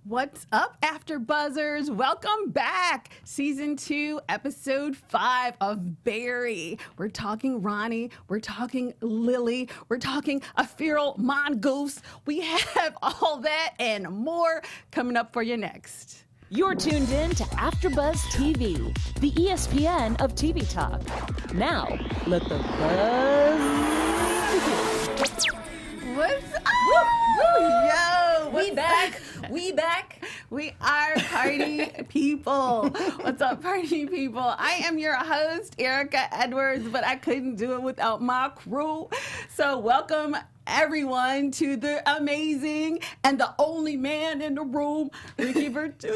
What's up, AfterBuzzers? Welcome back. Season 2, Episode 5 of Barry. We're talking Ronnie. We're talking Lily. We're talking a feral mongoose. We have all that and more coming up for you next. You're tuned in to AfterBuzz TV, the ESPN of TV talk. Now, let the buzz begin. What's up? Yo, We back. We back. We are party people. What's up, party people? I am your host, Erica Edwards, but I couldn't do it without my crew. So welcome everyone to the amazing and the only man in the room, Ricky Bertucci.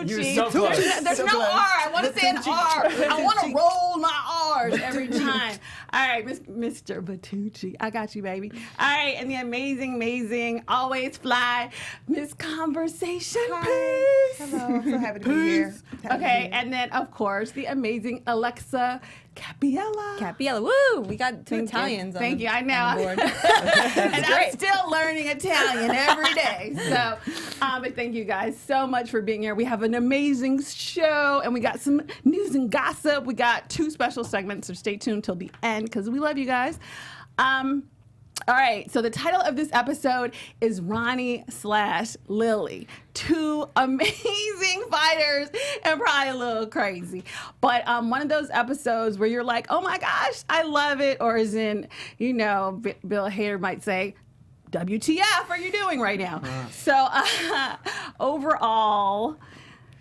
You're so close. There's So no close. R. I want to say an R. I want to roll my R's every time. All right, Mr. Bertucci. I got you, baby. All right, and the amazing, always fly, Miss Conversation Peace. Hello, so happy to be here. Okay, and then, of course, the amazing Alexa Capiella. Capiella. Woo! We got two Italians Thank you. I know. on board. And I'm still learning Italian every day. So, but thank you guys so much for being here. We have an amazing show, and we got some news and gossip. We got 2 special segments, so stay tuned till the end because we love you guys. All right, so the title of this episode is Ronnie/Lily. 2 amazing fighters and probably a little crazy. But one of those episodes where you're like, oh my gosh, I love it. Or as in, you know, Bill Hader might say, WTF are you doing right now? So overall,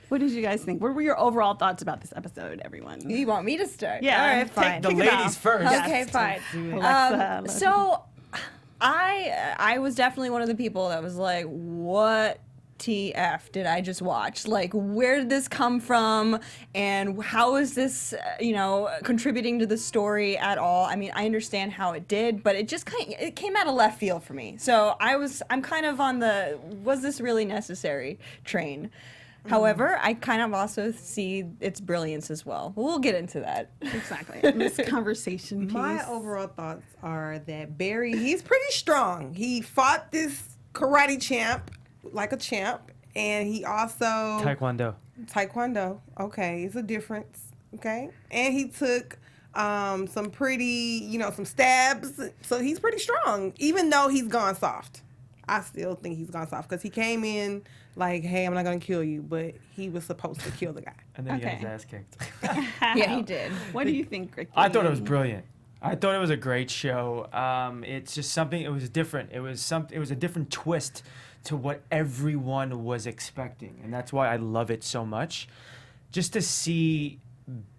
what did you guys think? What were your overall thoughts about this episode, everyone? You want me to start? Yeah, All right, fine. The Kick it ladies off. first. Yes. Okay, fine. Alexa, So, I was definitely one of the people that was like, what TF did I just watch? Like, where did this come from? And how is this, contributing to the story at all? I mean, I understand how it did, but it just it came out of left field for me. So I'm kind of on the, was this really necessary train? However, I kind of also see its brilliance as well. We'll get into that. Exactly. This conversation piece. My overall thoughts are that Barry, he's pretty strong. He fought this karate champ like a champ, and he also Taekwondo. Okay, it's a difference. Okay, and he took some pretty, some stabs. So he's pretty strong, even though he's gone soft. I still think he's gone soft because he came in like, hey, I'm not going to kill you, but he was supposed to kill the guy. And then he got Okay. his ass kicked. Yeah, he did. What do you think, Ricky? I thought it was brilliant. I thought it was a great show. It's just something. It was different. It was a different twist to what everyone was expecting, and that's why I love it so much. Just to see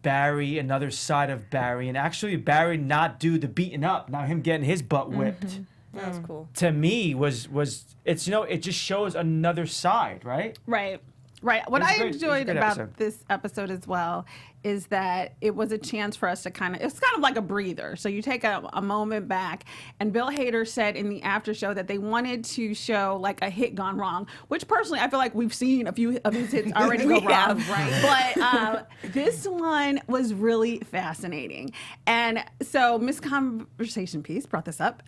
Barry, another side of Barry, and actually Barry not do the beating up. Now him getting his butt whipped. Mm-hmm. That was cool. To me was it's it just shows another side, right? Right. What It was I great. It was a enjoyed great about episode. this episode as well is that it was a chance for us to it's kind of like a breather. So you take a moment back, and Bill Hader said in the after show that they wanted to show like a hit gone wrong, which personally I feel like we've seen a few of his hits already go wrong. Right. But this one was really fascinating. And so Miss Conversation Piece brought this up.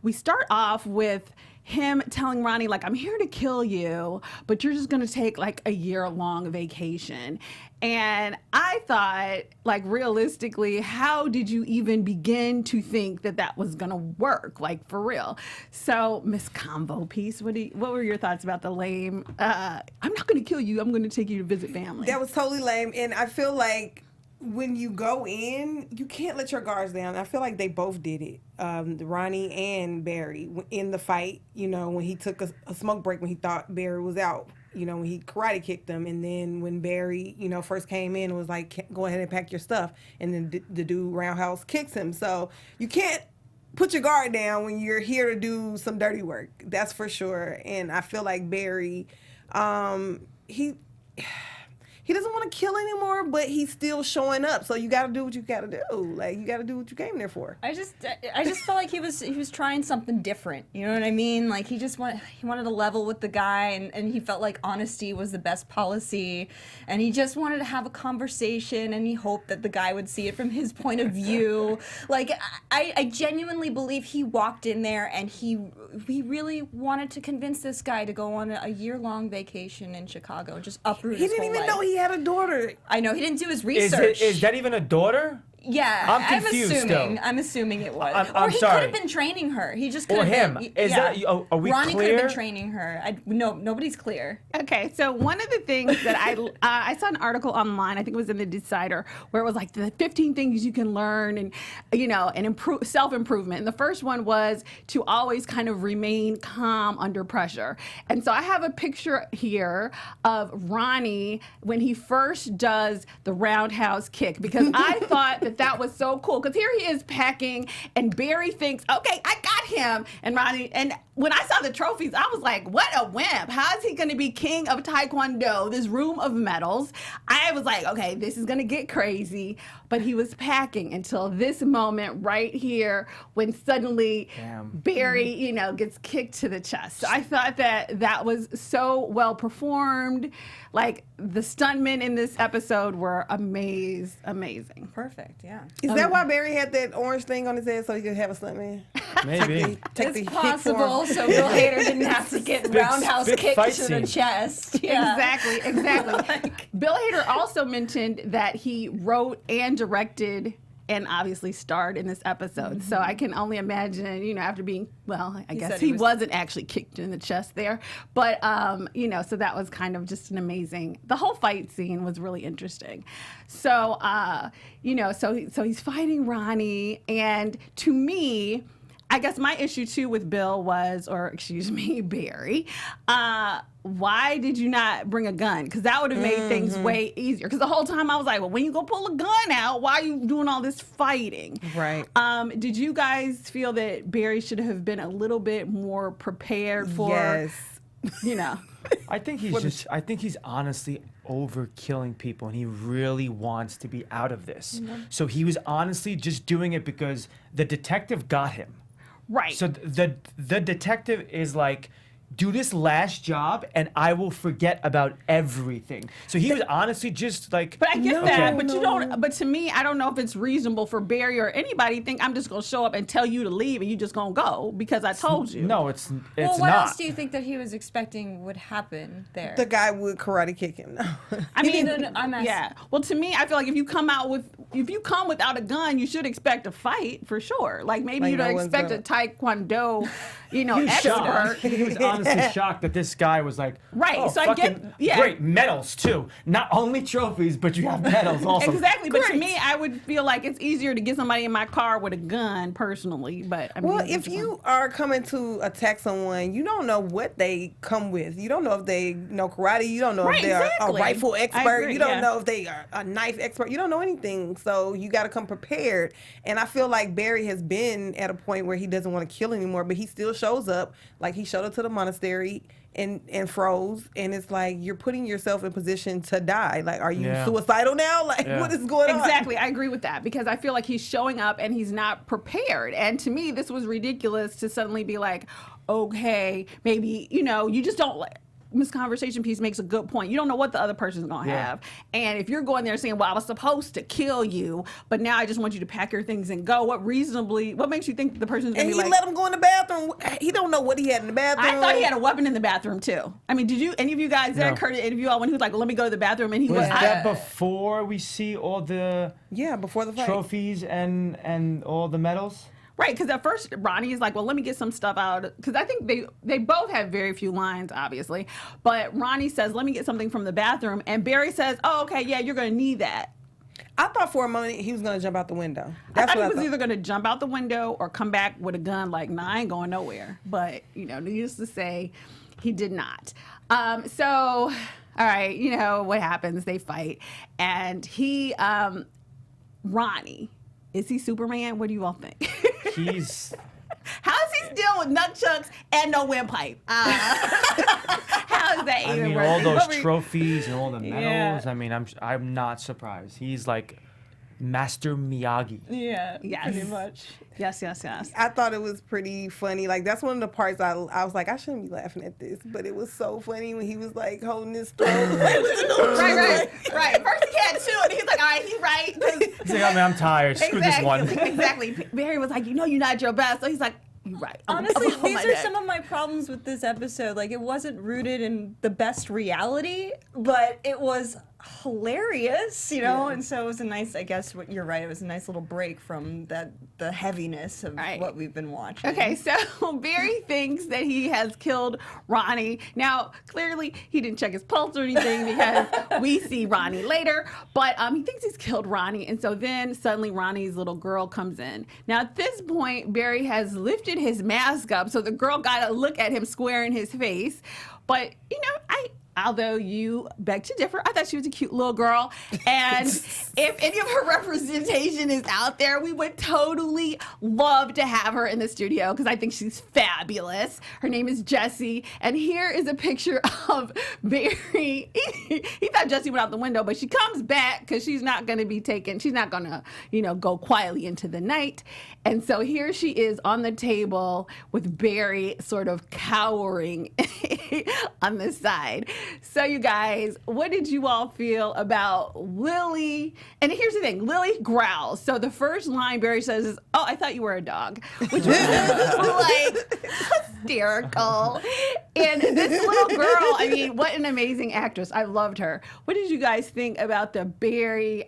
We start off with him telling Ronnie, like, I'm here to kill you, but you're just going to take like a year-long vacation. And I thought, like, realistically, how did you even begin to think that that was going to work, like, for real? So, Miss Convo Piece, what were your thoughts about the lame, I'm not going to kill you, I'm going to take you to visit family? That was totally lame, and I feel like when you go in, you can't let your guards down. I feel like they both did it, Ronnie and Barry, in the fight, when he took a smoke break when he thought Barry was out, when he karate kicked him. And then when Barry, first came in and was like, go ahead and pack your stuff. And then the dude roundhouse kicks him. So you can't put your guard down when you're here to do some dirty work. That's for sure. And I feel like Barry, he he doesn't want to kill anymore, but he's still showing up. So you got to do what you got to do. Like, you got to do what you came there for. I just felt like he was trying something different. You know what I mean? Like he wanted to level with the guy, and he felt like honesty was the best policy, and he just wanted to have a conversation, and he hoped that the guy would see it from his point of view. Like I genuinely believe he walked in there and he really wanted to convince this guy to go on a year-long vacation in Chicago and just uproot his whole life. He didn't even know he had a daughter. I know, he didn't do his research. Is that even a daughter? Yeah, I'm confused still. I'm assuming it was. I'm or he sorry. could have been training her. He just could Or have him. been. Are we Ronnie clear? could have been training her. No, nobody's clear. Okay, so one of the things that I saw an article online, I think it was in the Decider, where it was like the 15 things you can learn and improve self-improvement. And the first one was to always kind of remain calm under pressure. And so I have a picture here of Ronnie when he first does the roundhouse kick, because I thought that was so cool. Because here he is packing, and Barry thinks, okay, I got him. And Ronnie, and when I saw the trophies, I was like, what a wimp. How is he going to be king of Taekwondo, this room of medals? I was like, okay, this is going to get crazy. But he was packing until this moment right here when suddenly Barry, gets kicked to the chest. So I thought that was so well performed. Like, the stuntmen in this episode were amazing. Perfect, yeah. Is that why Barry had that orange thing on his head so he could have a stuntman? Maybe. Take the It's hit for possible, him. so Bill Hader didn't have to get roundhouse big kicked fight to the scene. chest. Yeah. Exactly. Bill Hader also mentioned that he wrote and directed and obviously starred in this episode. So I can only imagine, after being, I guess said he he was- wasn't actually kicked in the chest there. But, so that was kind of just an amazing, the whole fight scene was really interesting. So, so he's fighting Ronnie. And to me, I guess my issue too with Bill was, Barry, why did you not bring a gun? Because that would have made things way easier. Because the whole time I was like, well, when you go pull a gun out, why are you doing all this fighting? Right. Did you guys feel that Barry should have been a little bit more prepared for, Yes. I think he's honestly over killing people, and he really wants to be out of this. So he was honestly just doing it because the detective got him. Right. So the detective is like, do this last job and I will forget about everything. So he was honestly just like. But I get okay. that, but you don't. But to me, I don't know if it's reasonable for Barry or anybody to think I'm just gonna show up and tell you to leave and you just gonna go because I told you. No, it's Well, what not. else do you think that he was expecting would happen there? The guy would karate kick him. I mean, No, I'm asking. yeah. Well, to me, I feel like if you come without a gun, you should expect a fight for sure. Like maybe Like you don't no one's expect a Taekwondo, Shocked. expert. He was honestly shocked that this guy was like, Right, oh, so I fucking get- yeah. great medals too. Not only trophies, but you have medals also. Exactly, but to Great. me, I would feel like it's easier to get somebody in my car with a gun, personally. But I mean, Well, that's if just you are coming to attack someone, you don't know what they come with. You don't know if they know karate. You don't know Right, if they're exactly. a rifle I expert. agree, You don't yeah. know if they are a knife expert. You don't know anything. So you got to come prepared. And I feel like Barry has been at a point where he doesn't want to kill anymore, but he still shows up. Like he showed up to the monastery and froze. And it's like you're putting yourself in position to die. Like, are you Yeah. suicidal now? Like, Yeah. what is going on? Exactly, I agree with that because I feel like he's showing up and he's not prepared. And to me, this was ridiculous to suddenly be like, okay, maybe you just don't. Miss Conversation Piece makes a good point. You don't know what the other person's gonna Yeah. have, and if you're going there saying, "Well, I was supposed to kill you, but now I just want you to pack your things and go," what makes you think the person's gonna And be he like? let him go in the bathroom. He don't know what he had in the bathroom. I thought he had a weapon in the bathroom too. I mean, did any of you guys there No. heard the interview when he was like, "Let me go to the bathroom," and he Was was. that before we see all the Yeah, before the fight. trophies and all the medals? Right, because at first Ronnie is like, well, let me get some stuff out. Because I think they both have very few lines, obviously. But Ronnie says, let me get something from the bathroom. And Barry says, oh, okay, yeah, you're going to need that. I thought for a moment he was going to jump out the window. I That's thought what he I was thought. either going to jump out the window or come back with a gun like, nah, I ain't going nowhere. But, needless to say, he did not. So, all right, what happens? They fight. And Ronnie, is he Superman? What do you all think? How is he still with nunchucks and no windpipe? How How is that I even mean, all working? those What were you- trophies and all the medals. Yeah. I mean, I'm not surprised. He's like Master Miyagi. Yeah, Yes. pretty much. Yes, yes, yes. I thought it was pretty funny. Like, that's one of the parts I was like, I shouldn't be laughing at this, but it was so funny when he was like holding his throat. Right. First he had two, and he's like, all right, he's right. 'Cause- He's like, I mean, I'm tired. Screw this one. Exactly. Barry was like, you know, you're not your best. So he's like, you're right. Honestly, I'm these my are neck. some of my problems with this episode. Like, it wasn't rooted in the best reality, but it was hilarious, you know. And so it was a nice. I guess what you're right. It was a nice little break from the heaviness of Right. what we've been watching. Okay, so Barry thinks that he has killed Ronnie. Now, clearly, he didn't check his pulse or anything because we see Ronnie later, but he thinks he's killed Ronnie. And so then suddenly Ronnie's little girl comes in. Now, at this point, Barry has lifted his mask up, so the girl got to look at him square in his face. But, you know, although you beg to differ, I thought she was a cute little girl. And if any of her representation is out there, we would totally love to have her in the studio because I think she's fabulous. Her name is Jessie. And here is a picture of Barry. He thought Jessie went out the window, but she comes back because she's not going to be taken. She's not going to, you know, go quietly into the night. And so here she is on the table with Barry sort of cowering on the side. So you guys, what did you all feel about Lily? And here's the thing, Lily growls. So the first line Barry says is, "Oh, I thought you were a dog," which was like hysterical. And this little girl, I mean, what an amazing actress. I loved her. What did you guys think about the Barry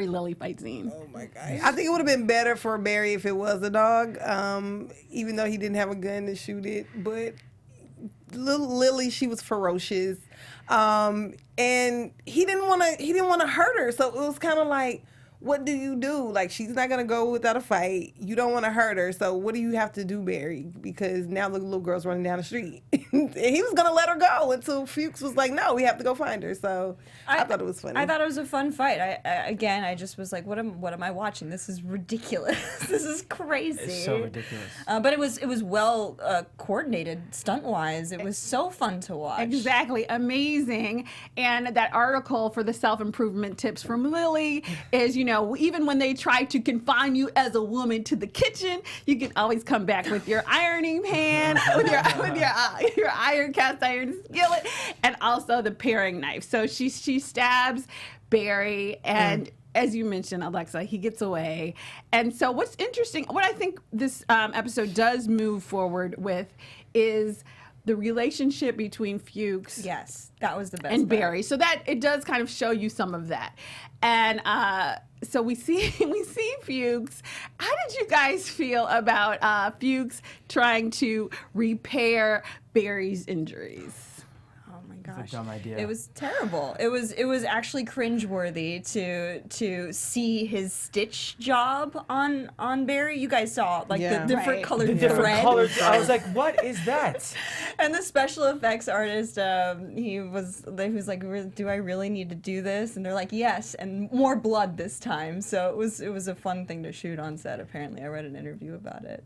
Lily fight scene? Oh my gosh. I think it would have been better for Barry if it was a dog, even though he didn't have a gun to shoot it. But little Lily, she was ferocious, and he didn't want to hurt her. So it was kind of like, what do you do? Like, she's not gonna go without a fight. You don't want to hurt her. So what do you have to do, Barry? Because now the little girl's running down the street. And he was gonna let her go until Fuchs was like, no, we have to go find her. So I thought it was funny. I thought it was a fun fight. I just was like, what am I watching? This is ridiculous. This is crazy. It's so ridiculous. But it was well coordinated stunt wise. It was so fun to watch. Exactly. Amazing. And that article for the self-improvement tips from Lily is, you know, even when they try to confine you as a woman to the kitchen, you can always come back with your ironing pan, with your cast iron skillet, and also the paring knife. So she stabs Barry, and as you mentioned, Alexa, he gets away. And so what's interesting, what I think this episode does move forward with is the relationship between Fuchs Yes, that was the best. and part. Barry. So that it does kind of show you some of that. And so we see Fuchs. How did you guys feel about Fuchs trying to repair Barry's injuries? Oh my It's gosh, a dumb idea. It was terrible. It was actually cringeworthy to see his stitch job on Barry. You guys saw like Yeah. the different Right. colored The different thread. colors. I was like, what is that? And the special effects artist, he was like, "Do I really need to do this?" And they're like, "Yes," and more blood this time. So it was a fun thing to shoot on set. Apparently, I read an interview about it.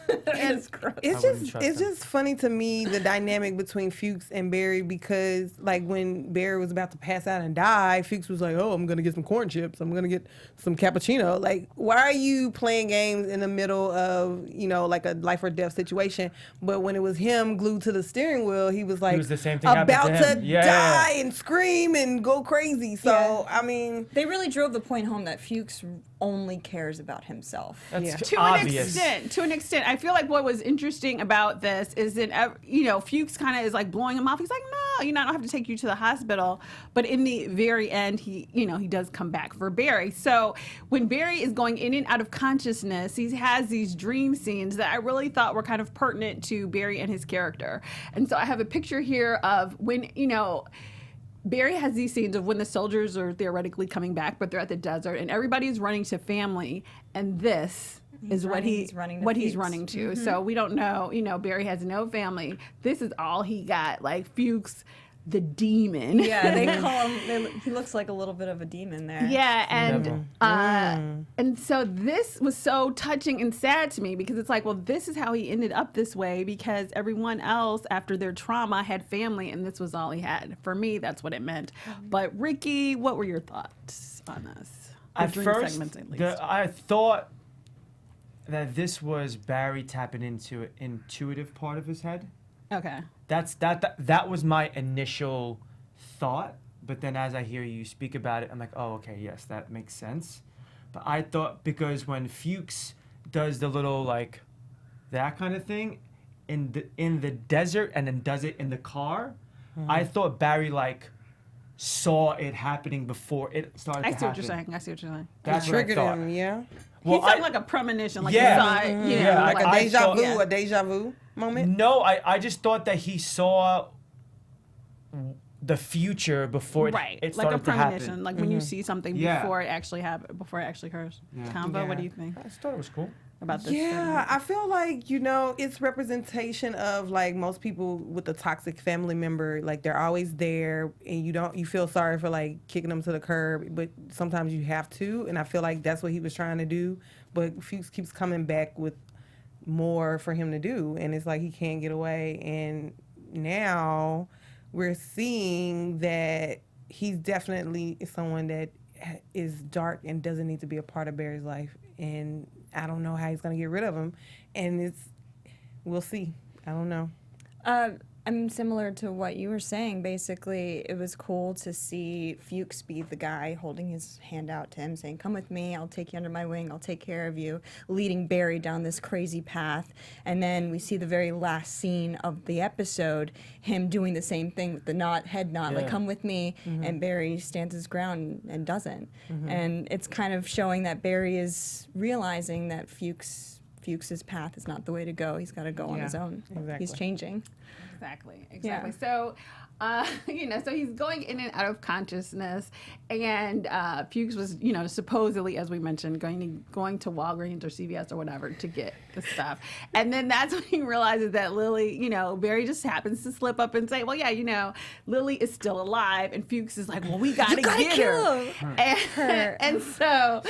It's gross. It's I wouldn't just trust it's him. just funny to me, the dynamic between Fuchs and Barry, because like when Barry was about to pass out and die, Fuchs was like, "Oh, I'm gonna get some corn chips. I'm gonna get some cappuccino." Like, why are you playing games in the middle of, you know, like a life or death situation? But when it was him glued to the steering wheel, he was like, was the same thing happened about to to, him. Yeah, die yeah. and scream and go crazy. So Yeah. I mean, They really drove the point home that Fuchs only cares about himself. That's Yeah. To obvious. an extent, I feel like what was interesting about this is that, you know, Fuchs kind of is like blowing him off. He's like, no, you know, I don't have to take you to the hospital. But in the very end, he does come back for Barry. So when Barry is going in and out of consciousness, he has these dream scenes that I really thought were kind of pertinent to Barry and his character. And so I have a picture here of when, you know, Barry has these scenes of when the soldiers are theoretically coming back, but they're at the desert and everybody's running to family. And this is what he's running to what he's Fuchs. running to. So we don't know, you know, Barry has no family. This is all he got. Like Fuchs the demon. Yeah, they call him. He looks like a little bit of a demon there. Yeah, Neville. and so this was so touching and sad to me because it's like, well, this is how he ended up this way because everyone else after their trauma had family and this was all he had. For me, that's what it meant. But Ricky, what were your thoughts on this? At Dream first, segments, at least. I thought that this was Barry tapping into an intuitive part of his head. Okay. That was my initial thought, but then as I hear you speak about it, I'm like, oh, okay, yes, that makes sense. But I thought because when Fuchs does the little like that kind of thing in the desert and then does it in the car, I thought Barry like saw it happening before it started to happen. I see what you're saying. That's what I Triggered thought. him, yeah. Well, he felt like a premonition, like Yeah. he saw it, you know, Yeah, Like a I deja thought- vu, yeah. a deja vu moment. No, I just thought that he saw the future before right, it like a started to premonition, happen. like when you see something Yeah. before it actually happened, before it actually occurs. Yeah. Combo, Yeah. what do you think I just thought it was cool. about this? Yeah, segment? I feel like, it's representation of like most people with a toxic family member. Like they're always there and you feel sorry for like kicking them to the curb, but sometimes you have to. And I feel like that's what he was trying to do. But Fuchs keeps coming back with more for him to do. And it's like he can't get away. And now we're seeing that he's definitely someone that is dark and doesn't need to be a part of Barry's life. And I don't know how he's going to get rid of him. And we'll see. I don't know. I'm similar to what you were saying. Basically, it was cool to see Fuchs be the guy holding his hand out to him, saying, "Come with me, I'll take you under my wing, I'll take care of you," leading Barry down this crazy path. And then we see the very last scene of the episode, him doing the same thing with the head nod, like, Yeah. "Come with me," and Barry stands his ground and doesn't. And it's kind of showing that Barry is realizing that Fuchs's path is not the way to go. He's got to go on his own. exactly. He's changing. Exactly. Yeah. So, so he's going in and out of consciousness, and Fuchs was, supposedly, as we mentioned, going to Walgreens or CVS or whatever to get the stuff, and then that's when he realizes that Lily, Barry just happens to slip up and say, "Well, yeah, Lily is still alive," and Fuchs is like, "Well, we gotta get her." And so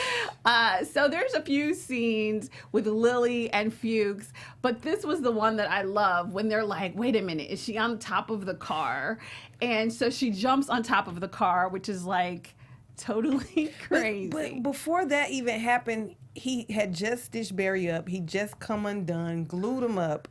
there's a few scenes with Lily and Fuchs, but this was the one that I love when they're like, "Wait a minute, is she on top of the car?" And so she jumps on top of the car, which is like totally crazy. But before that even happened, he had just stitched Barry up. He just come undone, glued him up.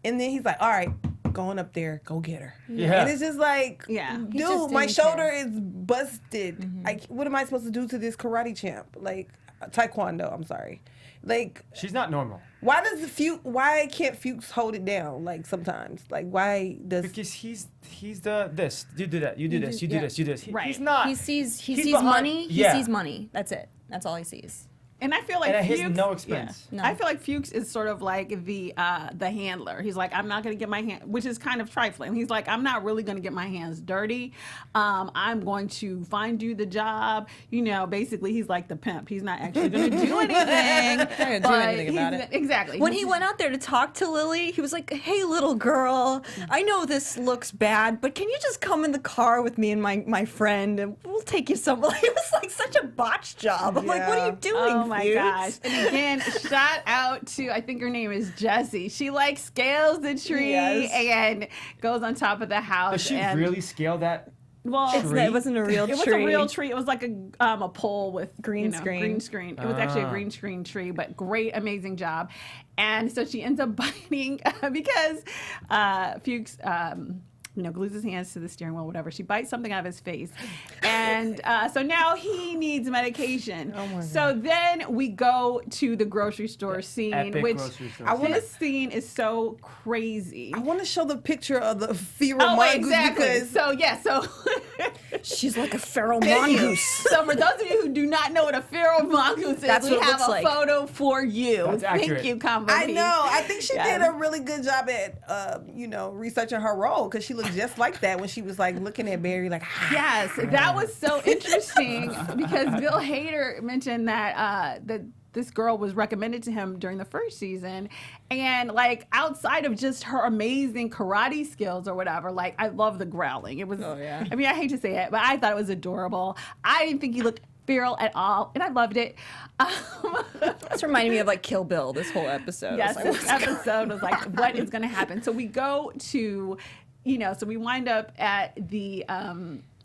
And then he's like, "All right, going up there, go get her." Yeah. And it's just like, Yeah. He dude, just my didn't shoulder care. is busted. What am I supposed to do to this karate champ? Like, taekwondo, I'm sorry. Like, She's not normal. why can't Fuchs hold it down? Like sometimes, like why does Because he's this. You do that. You do this. You do this. You do this. Right. He's not. He sees behind- money. Yeah. He sees money. That's it. That's all he sees. And I feel like And at his Fuchs, no expense. No. I feel like Fuchs is sort of like the handler. He's like, I'm not going to get my hand, which is kind of trifling. He's like, I'm not really going to get my hands dirty. I'm going to find you the job. Basically, he's like the pimp. He's not actually going to do anything. Not gonna do but anything about it. Exactly. When he went out there to talk to Lily, he was like, "Hey, little girl, I know this looks bad, but can you just come in the car with me and my friend, and we'll take you somewhere?" It was like such a botched job. I'm like, "What are you doing, Oh my Fuchs?" gosh. And again, shout out to, I think her name is Jessie. She like scales the tree Yes. and goes on top of the house. Does she and, really scale that? Well, Tree? It wasn't a real it tree. was a real tree. It was like a pole with Green screen. Green screen. It was actually a green screen tree, but great, amazing job. And so she ends up biting because Fuchs. Glues his hands to the steering wheel, whatever. She bites something out of his face. And so now he needs medication. Oh my so then we go to the grocery store scene, Epic which grocery store this scene is so crazy. I want to show the picture of the feral Oh, mongoose exactly. because So She's like a feral mongoose. So for those of you who do not know what a feral mongoose is, That's we what it have looks a like. photo for you. That's Thank accurate. you, Combo. I Peace. know. I think she Yes. did a really good job at, researching her role because she looked just like that when she was like looking at Barry like. Yes, that was so interesting because Bill Hader mentioned that this girl was recommended to him during the first season, and like outside of just her amazing karate skills or whatever, like I love the growling. It was, I mean, I hate to say it, but I thought it was adorable. I didn't think he looked feral at all, and I loved it. This reminded me of like Kill Bill. This whole episode. Yes, Like, this episode was like, what is going to happen? So we go to, so we wind up at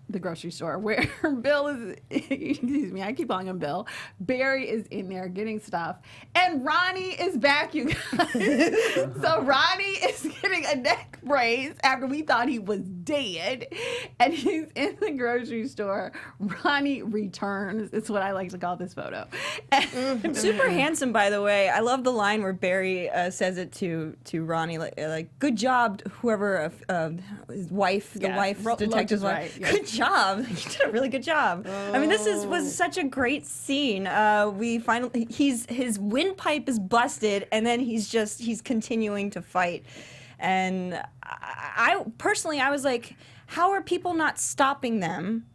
the grocery store where Bill is, excuse me, I keep calling him Bill. Barry is in there getting stuff. And Ronnie is back, you guys. So Ronnie is getting a neck brace after we thought he was dead. And he's in the grocery store. Ronnie returns. It's what I like to call this photo. super handsome, by the way. I love the line where Barry says it to Ronnie, like good job, whoever, his wife, the wife, detective's wife. Right, yes. Good job. You did a really good job. I mean, this was such a great scene. We finally, his windpipe is busted, and then he's continuing to fight. And I personally, I was like, how are people not stopping them?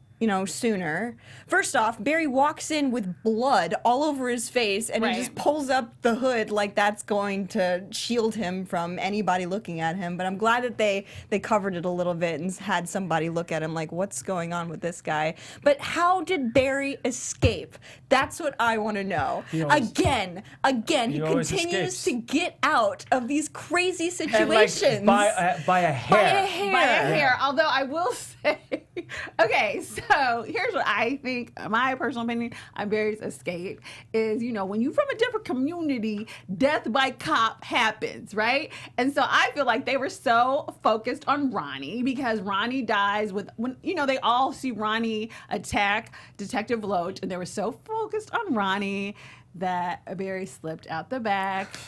Sooner. First off, Barry walks in with blood all over his face, and he just pulls up the hood like that's going to shield him from anybody looking at him. But I'm glad that they covered it a little bit and had somebody look at him like, what's going on with this guy? But how did Barry escape? That's what I want to know. Again, he continues to get out of these crazy situations. And like by a hair. By a hair. Although I will say, okay, so here's what I think, my personal opinion on Barry's escape is, when you're from a different community, death by cop happens, right? And so I feel like they were so focused on Ronnie because Ronnie dies when they all see Ronnie attack Detective Loach, and they were so focused on Ronnie that Barry slipped out the back.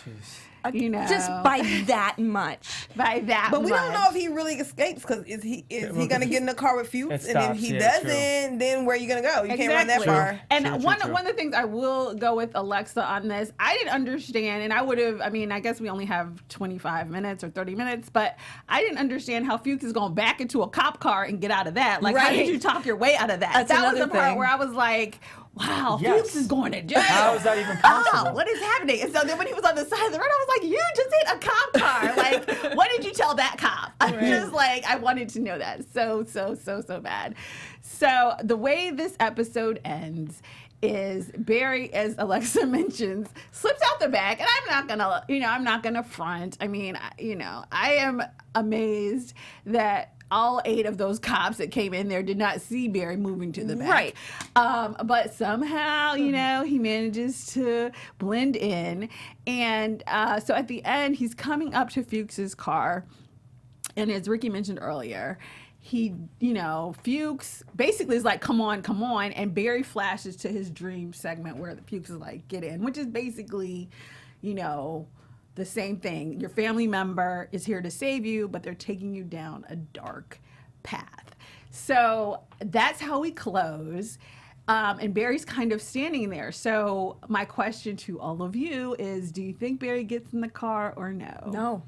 Just by that much. But we don't know if he really escapes, because is he going to get in the car with Fuchs? And if he doesn't, then where are you going to go? You can't run that far. And one of the things I will go with Alexa on this, I didn't understand, and I guess we only have 25 minutes or 30 minutes, but I didn't understand how Fuchs is going back into a cop car and get out of that. Like, how did you talk your way out of that? That was the part where I was like, wow, Fuchs is going to jail. How is that even possible? Oh, what is happening? And so then when he was on the side of the road, I was like, you just hit a cop car. Like, what did you tell that cop? I'm just like, I wanted to know that so bad. So the way this episode ends is Barry, as Alexa mentions, slips out the back, and I'm not gonna front. I mean, I am amazed that all 8 of those cops that came in there did not see Barry moving to the back. Right. But somehow, he manages to blend in. And so at the end, he's coming up to Fuchs's car. And as Ricky mentioned earlier, Fuchs basically is like, come on. And Barry flashes to his dream segment where the Fuchs is like, get in, which is basically, the same thing. Your family member is here to save you, but they're taking you down a dark path. So that's how we close. And Barry's kind of standing there. So my question to all of you is, do you think Barry gets in the car or no? No.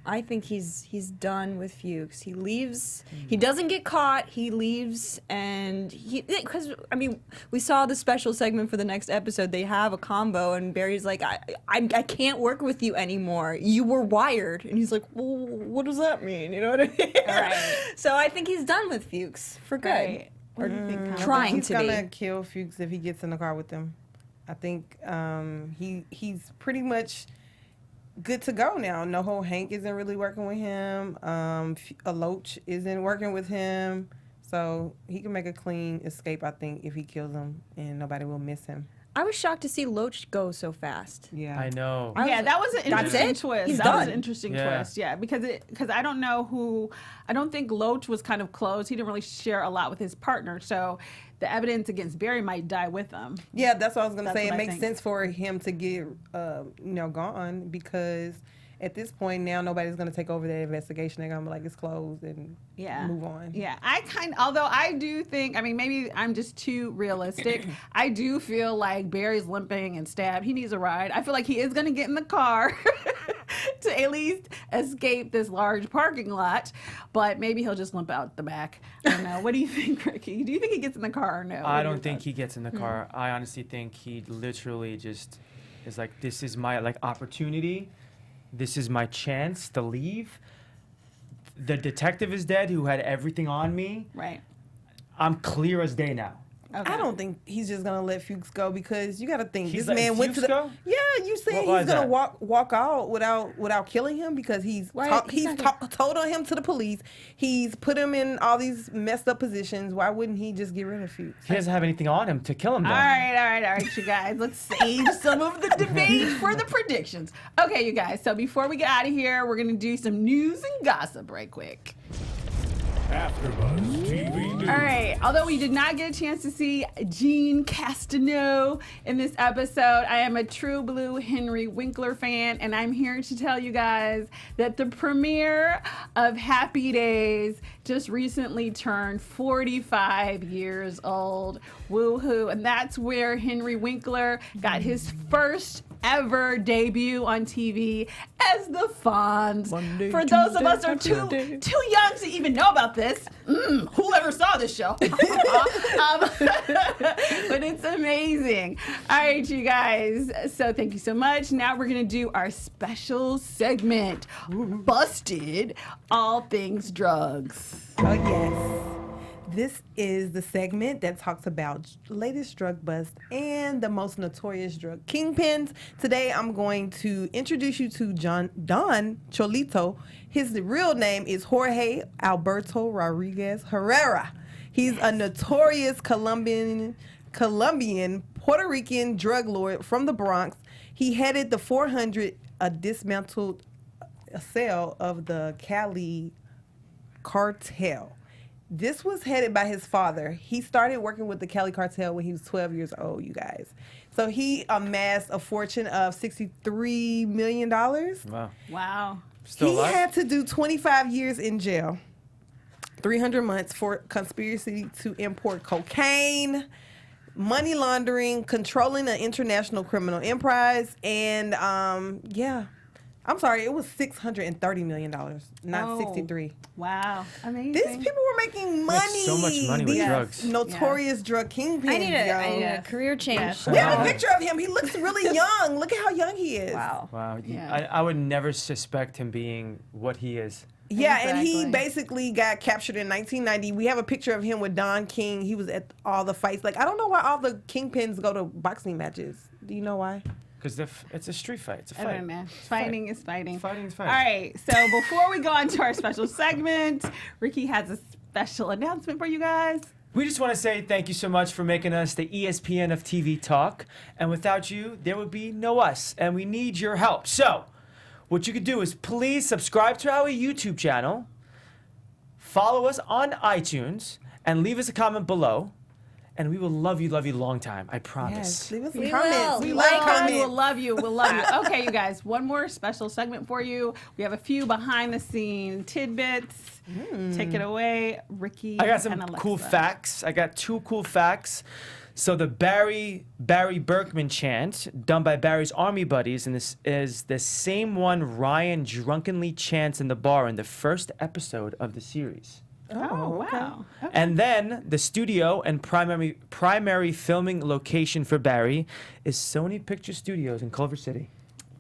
I think he's done with Fuchs. He leaves. He doesn't get caught. He leaves, and because we saw the special segment for the next episode. They have a combo, and Barry's like, I can't work with you anymore. You were wired, and he's like, well, what does that mean? You know what I mean? Right. So I think he's done with Fuchs for good. Right. Or do you think Trying he's to be. gonna kill Fuchs if he gets in the car with them. I think he's pretty much good to go now. No whole Hank isn't really working with him. Loach isn't working with him. So he can make a clean escape, I think, if he kills him, and nobody will miss him. I was shocked to see Loach go so fast. Yeah. I know. That was an interesting twist. He's that done. was an interesting twist. Yeah, because I don't think Loach was kind of close. He didn't really share a lot with his partner, so the evidence against Barry might die with him. Yeah, that's what I was gonna say. It what I makes think. sense for him to get gone, because at this point now nobody's gonna take over that investigation. They're gonna be like, it's closed and move on. Yeah, although I do think, maybe I'm just too realistic. I do feel like Barry's limping and stabbed. He needs a ride. I feel like he is going to get in the car to at least escape this large parking lot, but maybe he'll just limp out the back. I don't know. What do you think, Ricky? Do you think he gets in the car or no? I don't think he gets in the car. I honestly think he literally just It's like, this is my like opportunity. This is my chance to leave. The detective is dead who had everything on me. Right. I'm clear as day now. Okay. I don't think he's just gonna let Fuchs go because you got to think He's this let man went to the. Fuchs go? Yeah, you said Why he's is gonna that? walk out without killing him because he's told on him to the police. He's put him in all these messed up positions. Why wouldn't he just get rid of Fuchs? He doesn't have anything on him to kill him. All right, you guys. Let's save some of the debate for the predictions. Okay, you guys. So before we get out of here, we're gonna do some news and gossip right quick. AfterBuzz TV News. All right. Although we did not get a chance to see Jean Castaneau in this episode, I am a true blue Henry Winkler fan, and I'm here to tell you guys that the premiere of Happy Days just recently turned 45 years old. Woohoo. And that's where Henry Winkler got his first ever debut on TV as the Fonz. Monday, For those of Tuesday, us who are too young to even know about this, who ever saw this show? But it's amazing. All right, you guys. So thank you so much. Now we're gonna do our special segment, Busted, all things drugs. Oh yes. This is the segment that talks about latest drug busts and the most notorious drug kingpins. Today, I'm going to introduce you to Don Cholito. His real name is Jorge Alberto Rodriguez Herrera. He's a notorious Colombian, Puerto Rican drug lord from the Bronx. He headed the 400, a dismantled cell of the Cali cartel. This was headed by his father. He started working with the Cali cartel when he was 12 years old, you guys. So he amassed a fortune of $63 million. Wow. Wow. Still He alive? had to do 25 years in jail, 300 months for conspiracy to import cocaine, money laundering, controlling an international criminal enterprise, and I'm sorry, it was $630 million, not 63. Wow. Amazing. These people were making money. Make so much money with These drugs. Notorious drug kingpins. I need a Yes. career change. Yes. We have a picture of him. He looks really young. Look at how young he is. Wow. Wow. Yeah. I would never suspect him being what he is. Yeah, and he Exactly. basically got captured in 1990. We have a picture of him with Don King. He was at all the fights. Like, I don't know why all the kingpins go to boxing matches. Do you know why? Because it's a street fight. It's a I fight. don't know. Fighting is fighting. Fighting is All fighting. right. So before we go on to our special segment, Ricky has a special announcement for you guys. We just want to say thank you so much for making us the ESPN of TV talk. And without you, there would be no us. And we need your help. So, what you could do is please subscribe to our YouTube channel, follow us on iTunes, and leave us a comment below. And we will love you long time. I promise. Yes, leave us some We comments. will. We Like like us. comments. We'll love you. We'll love you. Okay, you guys, one more special segment for you. We have a few behind the scene tidbits. Take it away, Ricky. I got some and Alexa. cool facts. I got 2 cool facts. So the Barry Berkman chant, done by Barry's army buddies, and this is the same one Ryan drunkenly chants in the bar in the first episode of the series. Oh, wow. Okay. And then the studio and primary filming location for Barry is Sony Picture Studios in Culver City.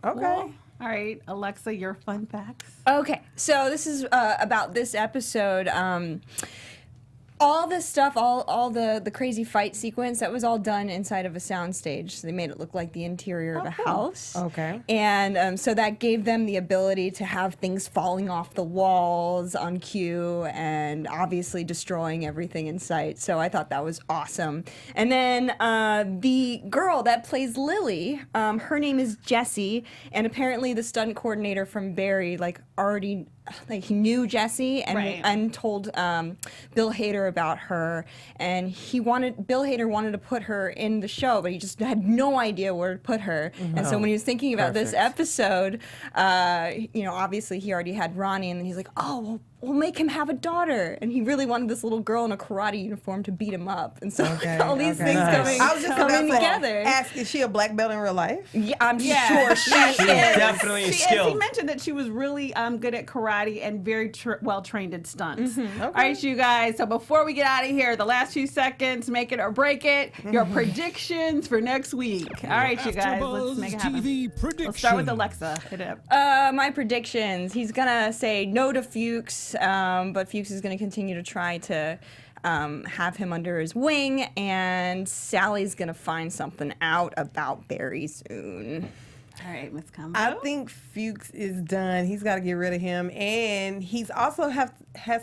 Okay. Cool. All right, Alexa, your fun facts. Okay, so this is about this episode. All this stuff, all the crazy fight sequence, that was all done inside of a soundstage. So they made it look like the interior of a house. Okay. And so that gave them the ability to have things falling off the walls on cue and obviously destroying everything in sight. So I thought that was awesome. And then the girl that plays Lily, her name is Jessie, and apparently the stunt coordinator from Barry already he knew Jessie and Right. and told Bill Hader about her, and Bill Hader wanted to put her in the show, but he just had no idea where to put her. And so when he was thinking about this Perfect. episode, obviously he already had Ronnie, and then he's like, oh, well, we'll make him have a daughter. And he really wanted this little girl in a karate uniform to beat him up. And so all these things Nice. I was just coming about to together. ask, is she a black belt in real life? Yeah, I'm Yeah. sure she She's is. definitely She is. He skilled. mentioned that she was really good at karate and very well trained in stunts. Okay. All right, you guys. So before we get out of here, the last few seconds, make it or break it. Your predictions for next week. All right, you guys. Let's make it happen. TV Let's start with Alexa. Hit it up. My predictions. He's gonna say no to Fuchs, but Fuchs is gonna continue to try to have him under his wing, and Sally's gonna find something out about Barry soon. All right, Miss Combo. I think Fuchs is done. He's got to get rid of him, and he's also has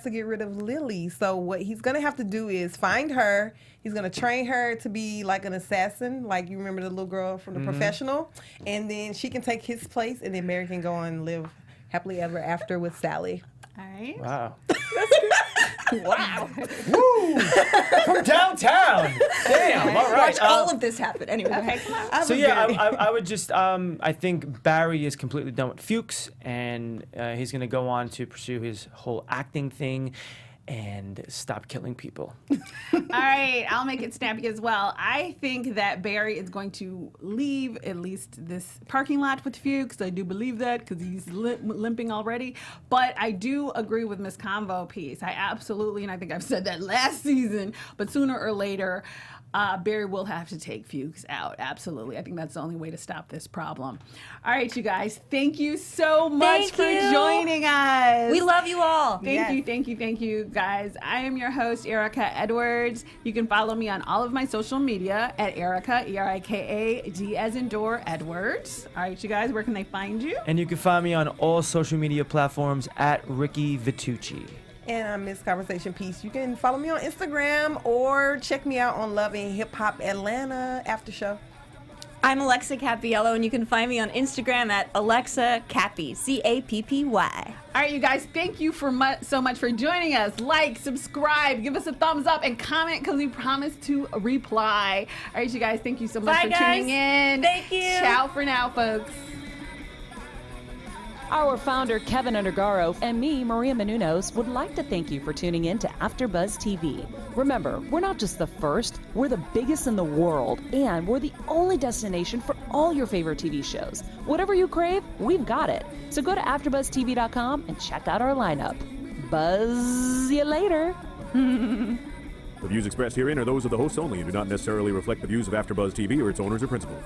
to get rid of Lily. So what he's gonna have to do is find her. He's gonna train her to be like an assassin, like you remember the little girl from The Professional, and then she can take his place, and then Mary can go and live happily ever after with Sally. All right. Wow. Wow. Woo! From downtown. Damn. All right. Watch all of this happen. Anyway, Okay, come on. So yeah, I would just I think Barry is completely done with Fuchs, and he's gonna go on to pursue his whole acting thing and stop killing people. All right, I'll make it snappy as well. I think that Barry is going to leave at least this parking lot with Fuchs. I do believe that because he's limping already. But I do agree with Miss Convo piece. I absolutely, and I think I've said that last season, but sooner or later, Barry will have to take Fuchs out. Absolutely. I think that's the only way to stop this problem. All right, you guys. Thank you so much for joining us. we love you all. Thank you, guys. I am your host, Erica Edwards. You can follow me on all of my social media at Erica, E-R-I-K-A-D as in door, Edwards. All right, you guys, where can they find you? And you can find me on all social media platforms at Ricky Vitucci. And I'm Miss Conversation Piece. You can follow me on Instagram or check me out on Love and Hip Hop Atlanta after show. I'm Alexa Cappiello, and you can find me on Instagram at Alexa Cappy, Cappy. All right, you guys, thank you so much for joining us. Like, subscribe, give us a thumbs up, and comment because we promise to reply. All right, you guys, thank you so much for tuning in. Thank you. Ciao for now, folks. Our founder, Keven Undergaro, and me, Maria Menounos, would like to thank you for tuning in to AfterBuzz TV. Remember, we're not just the first, we're the biggest in the world, and we're the only destination for all your favorite TV shows. Whatever you crave, we've got it. So go to AfterBuzzTV.com and check out our lineup. Buzz you later. The views expressed herein are those of the hosts only and do not necessarily reflect the views of AfterBuzz TV or its owners or principals.